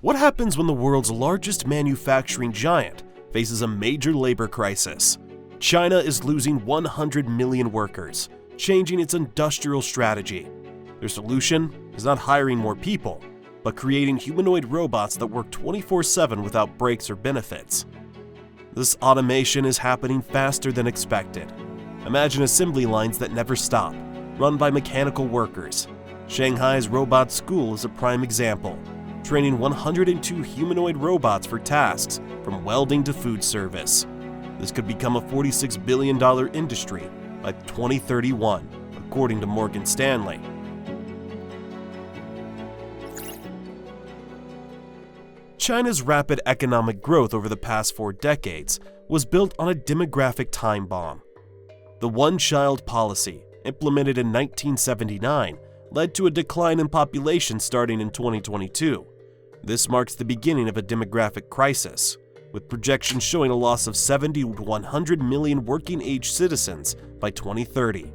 What happens when the world's largest manufacturing giant faces a major labor crisis? China is losing 100 million workers, changing its industrial strategy. Their solution is not hiring more people, but creating humanoid robots that work 24/7 without breaks or benefits. This automation is happening faster than expected. Imagine assembly lines that never stop, run by mechanical workers. Shanghai's robot school is a prime example, training 102 humanoid robots for tasks from welding to food service. This could become a $46 billion industry by 2031, according to Morgan Stanley. China's rapid economic growth over the past 4 decades was built on a demographic time bomb. The one-child policy, implemented in 1979, led to a decline in population starting in 2022. This marks the beginning of a demographic crisis, with projections showing a loss of 70 to 100 million working-age citizens by 2030.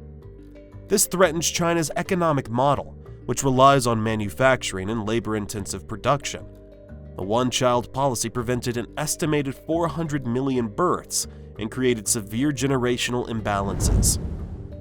This threatens China's economic model, which relies on manufacturing and labor-intensive production. The one-child policy prevented an estimated 400 million births and created severe generational imbalances.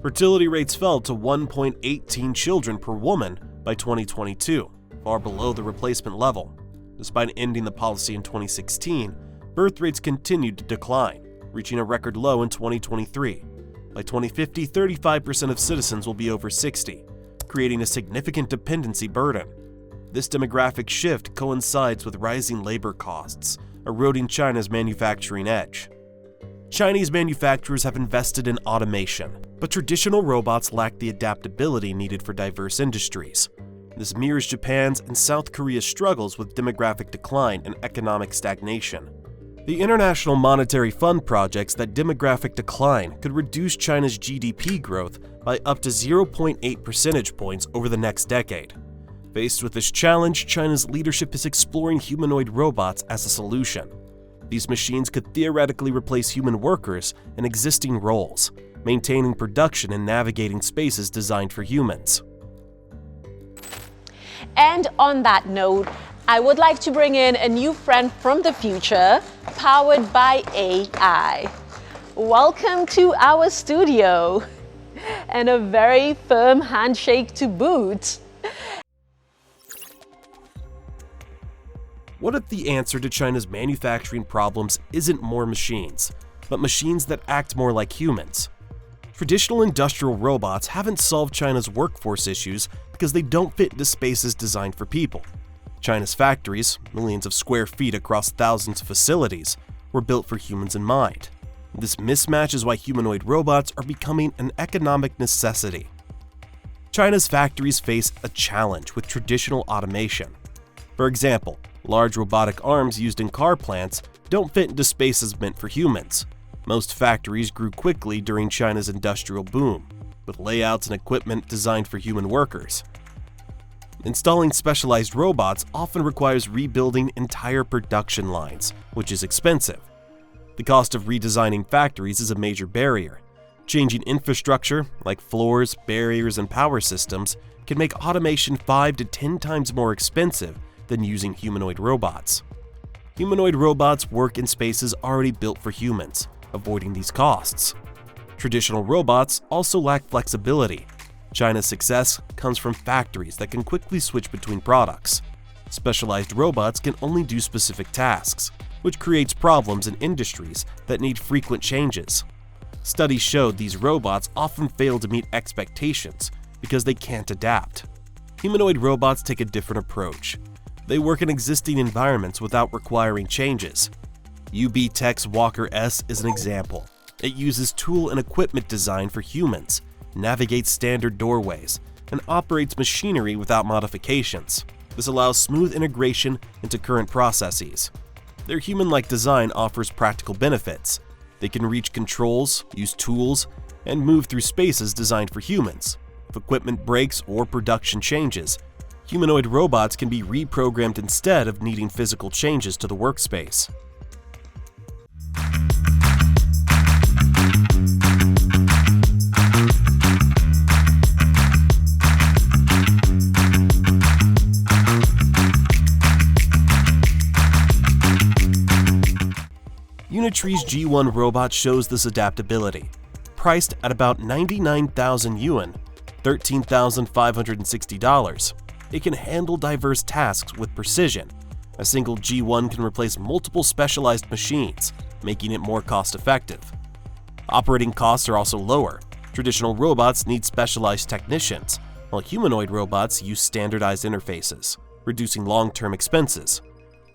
Fertility rates fell to 1.18 children per woman by 2022, far below the replacement level. Despite ending the policy in 2016, birth rates continued to decline, reaching a record low in 2023. By 2050, 35% of citizens will be over 60, creating a significant dependency burden. This demographic shift coincides with rising labor costs, eroding China's manufacturing edge. Chinese manufacturers have invested in automation, but traditional robots lack the adaptability needed for diverse industries. This mirrors Japan's and South Korea's struggles with demographic decline and economic stagnation. The International Monetary Fund projects that demographic decline could reduce China's GDP growth by up to 0.8 percentage points over the next decade. Faced with this challenge, China's leadership is exploring humanoid robots as a solution. These machines could theoretically replace human workers in existing roles, maintaining production and navigating spaces designed for humans. And on that note, I would like to bring in a new friend from the future, powered by AI. Welcome to our studio, and a very firm handshake to boot. What if the answer to China's manufacturing problems isn't more machines, but machines that act more like humans? Traditional industrial robots haven't solved China's workforce issues because they don't fit into spaces designed for people. China's factories, millions of square feet across thousands of facilities, were built for humans in mind. This mismatch is why humanoid robots are becoming an economic necessity. China's factories face a challenge with traditional automation. For example, large robotic arms used in car plants don't fit into spaces meant for humans. Most factories grew quickly during China's industrial boom, with layouts and equipment designed for human workers. Installing specialized robots often requires rebuilding entire production lines, which is expensive. The cost of redesigning factories is a major barrier. Changing infrastructure, like floors, barriers, and power systems, can make automation 5 to 10 times more expensive than using humanoid robots. Humanoid robots work in spaces already built for humans, avoiding these costs. Traditional robots also lack flexibility. China's success comes from factories that can quickly switch between products. Specialized robots can only do specific tasks, which creates problems in industries that need frequent changes. Studies showed these robots often fail to meet expectations because they can't adapt. Humanoid robots take a different approach. They work in existing environments without requiring changes. UB Tech's Walker S is an example. It uses tool and equipment designed for humans, navigates standard doorways, and operates machinery without modifications. This allows smooth integration into current processes. Their human-like design offers practical benefits. They can reach controls, use tools, and move through spaces designed for humans. If equipment breaks or production changes, humanoid robots can be reprogrammed instead of needing physical changes to the workspace. Unitree's G1 robot shows this adaptability. Priced at about 99,000 yuan, $13,560, it can handle diverse tasks with precision. A single G1 can replace multiple specialized machines, making it more cost-effective. Operating costs are also lower. Traditional robots need specialized technicians, while humanoid robots use standardized interfaces, reducing long-term expenses.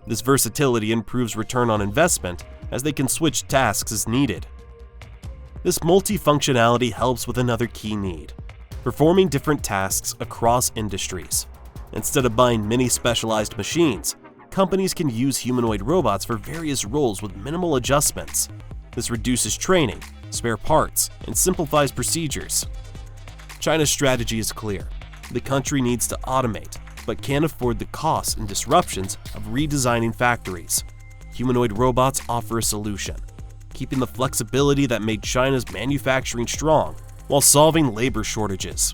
This versatility improves return on investment as they can switch tasks as needed. This multifunctionality helps with another key need: performing different tasks across industries. Instead of buying many specialized machines, companies can use humanoid robots for various roles with minimal adjustments. This reduces training, spare parts, and simplifies procedures. China's strategy is clear. The country needs to automate, but can't afford the costs and disruptions of redesigning factories. Humanoid robots offer a solution, keeping the flexibility that made China's manufacturing strong while solving labor shortages.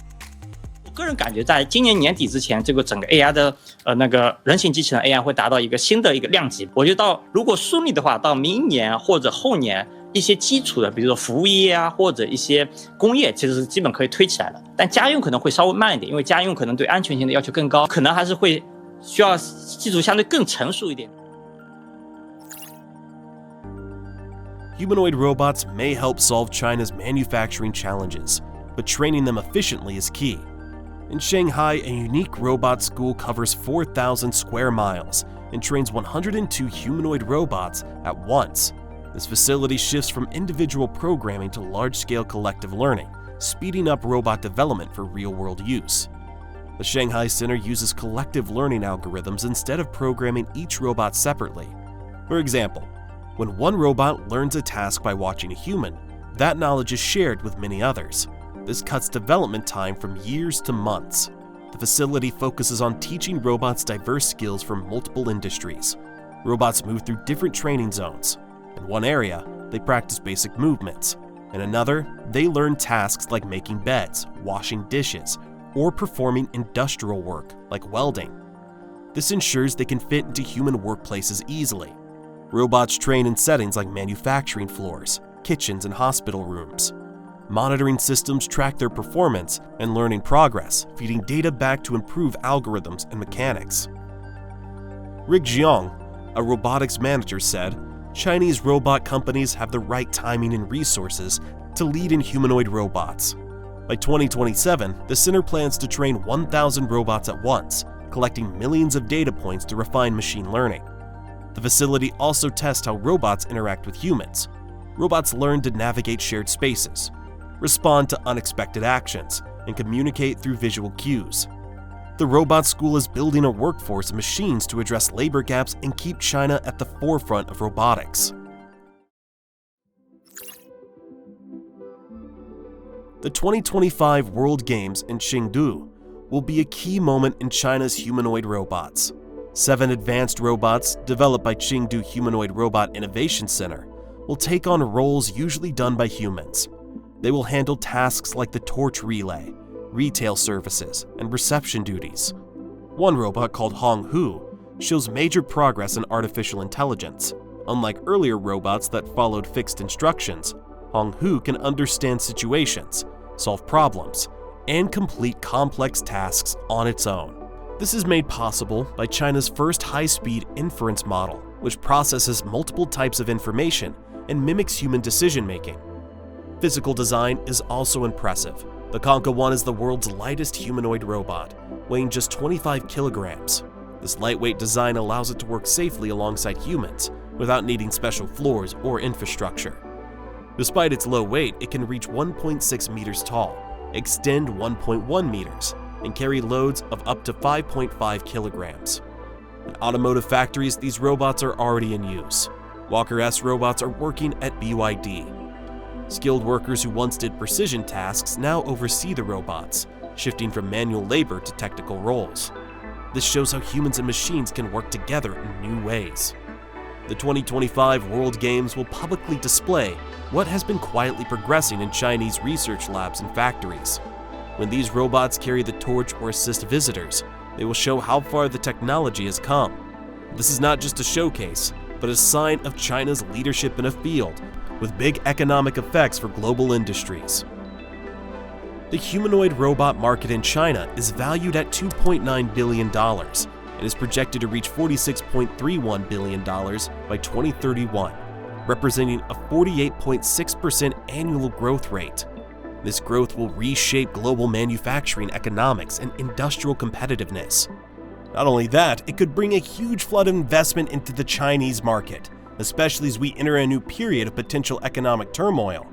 我个人感觉，在今年年底之前，这个整个 AI 的人形机器人 AI 会达到一个新的量级。我觉得如果顺利的话，到明年或者后年，一些基础的，比如说服务业啊，或者一些工业，其实是基本可以推起来了。但家用可能会稍微慢一点，因为家用可能对安全性的要求更高，可能还是会需要技术相对更成熟一点。Humanoid robots may help solve China's manufacturing challenges, but training them efficiently is key. In Shanghai, a unique robot school covers 4,000 square miles and trains 102 humanoid robots at once. This facility shifts from individual programming to large-scale collective learning, speeding up robot development for real-world use. The Shanghai Center uses collective learning algorithms instead of programming each robot separately. For example, when one robot learns a task by watching a human, that knowledge is shared with many others. This cuts development time from years to months. The facility focuses on teaching robots diverse skills from multiple industries. Robots move through different training zones. In one area, they practice basic movements. In another, they learn tasks like making beds, washing dishes, or performing industrial work like welding. This ensures they can fit into human workplaces easily. Robots train in settings like manufacturing floors, kitchens, and hospital rooms. Monitoring systems track their performance and learning progress, feeding data back to improve algorithms and mechanics. Rig Jiang, a robotics manager, said, Chinese robot companies have the right timing and resources to lead in humanoid robots. By 2027, the center plans to train 1,000 robots at once, collecting millions of data points to refine machine learning. The facility also tests how robots interact with humans. Robots learn to navigate shared spaces, respond to unexpected actions, and communicate through visual cues. The robot school is building a workforce of machines to address labor gaps and keep China at the forefront of robotics. The 2025 World Games in Chengdu will be a key moment in China's humanoid robots. 7 advanced robots, developed by Chengdu Humanoid Robot Innovation Center, will take on roles usually done by humans. They will handle tasks like the torch relay, retail services, and reception duties. One robot called Hong Hu shows major progress in artificial intelligence. Unlike earlier robots that followed fixed instructions, Hong Hu can understand situations, solve problems, and complete complex tasks on its own. This is made possible by China's first high-speed inference model, which processes multiple types of information and mimics human decision-making. Physical design is also impressive. The Conca 1 is the world's lightest humanoid robot, weighing just 25 kilograms. This lightweight design allows it to work safely alongside humans without needing special floors or infrastructure. Despite its low weight, it can reach 1.6 meters tall, extend 1.1 meters, and carry loads of up to 5.5 kilograms. In automotive factories, these robots are already in use. Walker S robots are working at BYD. Skilled workers who once did precision tasks now oversee the robots, shifting from manual labor to technical roles. This shows how humans and machines can work together in new ways. The 2025 World Games will publicly display what has been quietly progressing in Chinese research labs and factories. When these robots carry the torch or assist visitors, they will show how far the technology has come. This is not just a showcase, but a sign of China's leadership in a field with big economic effects for global industries. The humanoid robot market in China is valued at $2.9 billion and is projected to reach $46.31 billion by 2031, representing a 48.6% annual growth rate. This growth will reshape global manufacturing economics and industrial competitiveness. Not only that, it could bring a huge flood of investment into the Chinese market, especially as we enter a new period of potential economic turmoil.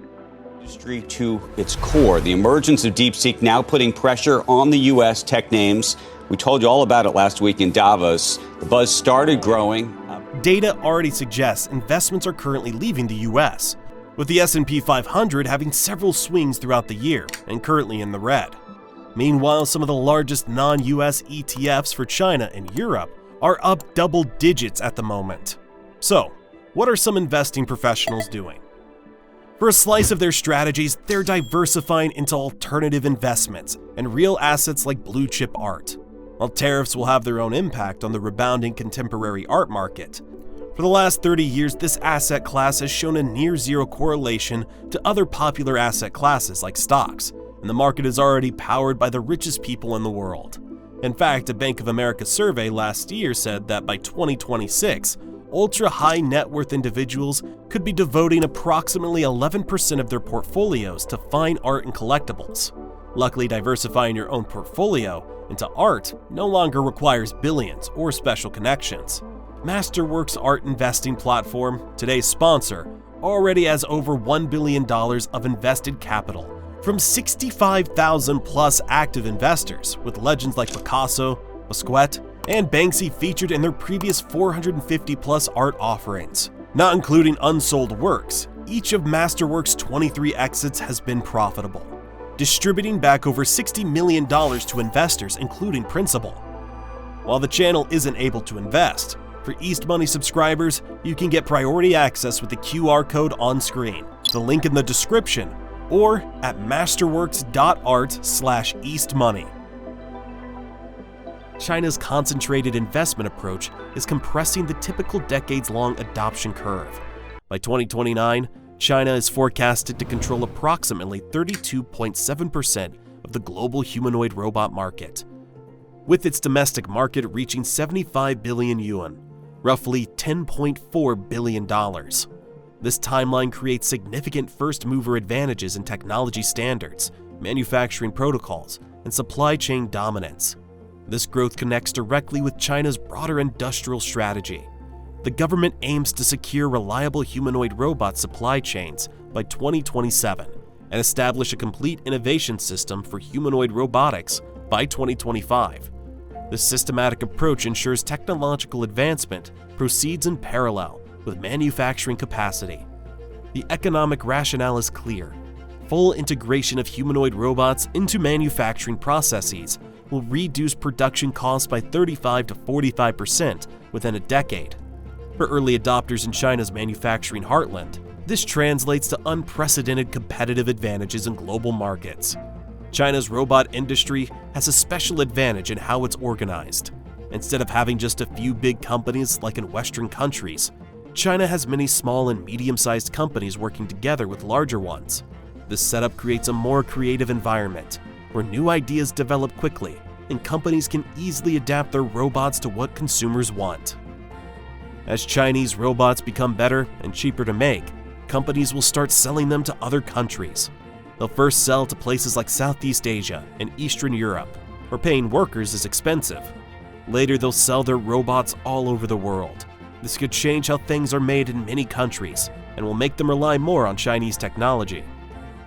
Industry to its core, the emergence of DeepSeek now putting pressure on the U.S. tech names. We told you all about it last week in Davos. The buzz started growing. Data already suggests investments are currently leaving the U.S., with the S&P 500 having several swings throughout the year and currently in the red. Meanwhile, some of the largest non-US ETFs for China and Europe are up double digits at the moment. So, what are some investing professionals doing? For a slice of their strategies, they're diversifying into alternative investments and real assets like blue-chip art. While tariffs will have their own impact on the rebounding contemporary art market, for the last 30 years, this asset class has shown a near-zero correlation to other popular asset classes like stocks, and the market is already powered by the richest people in the world. In fact, a Bank of America survey last year said that by 2026, ultra-high net worth individuals could be devoting approximately 11% of their portfolios to fine art and collectibles. Luckily, diversifying your own portfolio into art no longer requires billions or special connections. Masterworks art investing platform, today's sponsor, already has over $1 billion of invested capital from 65,000 plus active investors, with legends like Picasso, Basquiat, and Banksy featured in their previous 450 plus art offerings. Not including unsold works, each of Masterworks' 23 exits has been profitable, distributing back over $60 million to investors, including principal. While the channel isn't able to invest, for East Money subscribers, you can get priority access with the QR code on screen, the link in the description, or at masterworks.art/eastmoney. China's concentrated investment approach is compressing the typical decades-long adoption curve. By 2029, China is forecasted to control approximately 32.7% of the global humanoid robot market, with its domestic market reaching 75 billion yuan, roughly $10.4 billion. This timeline creates significant first-mover advantages in technology standards, manufacturing protocols, and supply chain dominance. This growth connects directly with China's broader industrial strategy. The government aims to secure reliable humanoid robot supply chains by 2027 and establish a complete innovation system for humanoid robotics by 2025. This systematic approach ensures technological advancement proceeds in parallel with manufacturing capacity. The economic rationale is clear. Full integration of humanoid robots into manufacturing processes will reduce production costs by 35 to 45% within a decade. For early adopters in China's manufacturing heartland, this translates to unprecedented competitive advantages in global markets. China's robot industry has a special advantage in how it's organized. Instead of having just a few big companies like in Western countries, China has many small and medium-sized companies working together with larger ones. This setup creates a more creative environment where new ideas develop quickly and companies can easily adapt their robots to what consumers want. As Chinese robots become better and cheaper to make, companies will start selling them to other countries. They'll first sell to places like Southeast Asia and Eastern Europe, where paying workers is expensive. Later, they'll sell their robots all over the world. This could change how things are made in many countries and will make them rely more on Chinese technology.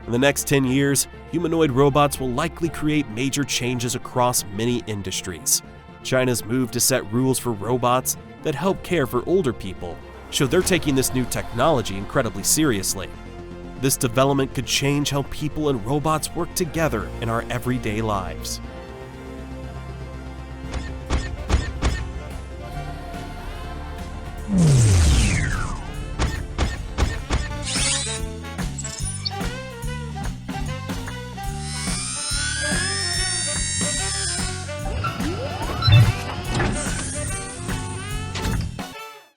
In the next 10 years, humanoid robots will likely create major changes across many industries. China's move to set rules for robots that help care for older people show they're taking this new technology incredibly seriously. This development could change how people and robots work together in our everyday lives.